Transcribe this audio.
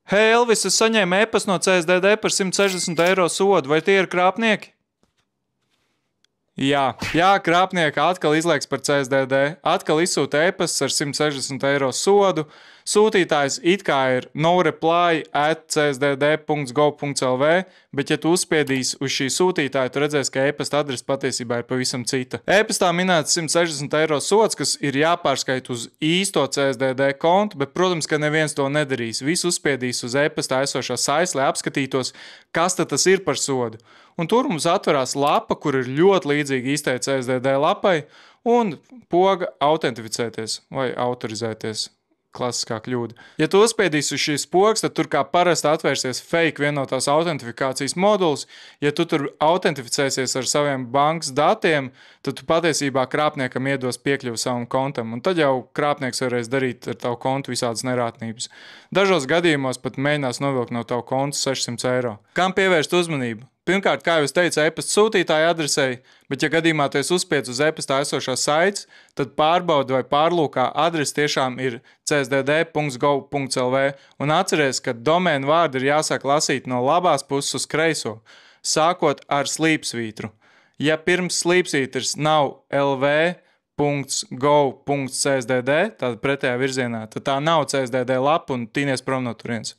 Hei, Elvis, es saņēmu e-pastu no CSDD par 160 eiro sodu. Vai tie ir krāpnieki? Jā, krāpnieki atkal izlieks par CSDD. Atkal izsūta e-pasts ar 160 eiro sodu. Sūtītājs it kā ir noreply@csdd.gov.lv, bet ja tu uzspiedīsi uz šī sūtītāja, tu redzēsi, ka e-pasta adrese patiesībā ir pavisam cita. E-pastā minēts 160 eiro sods, kas ir jāpārskait uz īsto CSDD kontu, bet, protams, ka neviens to nedarīs. Visu uzspiedīs uz e-pastā esošā saistes, lai apskatītos, kas tad tas ir par sodu. Un tur mums atverās lapa, kur ir ļoti līdzīga īstai CSDD lapai, un poga autentificēties vai autorizēties. Klasiskā kļūda. Ja tu uzspiedīsi uz šīs pogas, tad tur kā parasti atvērsies fake vienotās autentifikācijas moduls. Ja tu tur autentificēsies ar saviem bankas datiem, tad tu patiesībā krāpniekam iedos piekļuvi savam kontam, un tad jau krāpnieks varēs darīt ar tavu kontu visādas nerātnības. Dažos gadījumos pat mēģinās novilkt no tavu kontu 600 eiro. Kam pievērst uzmanību? Pirmkārt, kā jau es teicu, e-pasta sūtītāja adresei, bet ja gadījumā tu esi uzspiedis uz e-pastā esošās saites, tad pārbaudi vai pārlūkā adrese tiešām ir csdd.gov.lv, un atceries, ka domēnu vārdu ir jāsāk lasīt no labās puses uz kreiso, sākot ar slīpsvītru. Ja pirms slīpsvītras nav lv.gov.csdd, tāda pretējā virzienā, tad tā nav CSDD lapa un tīnies prom no turienes.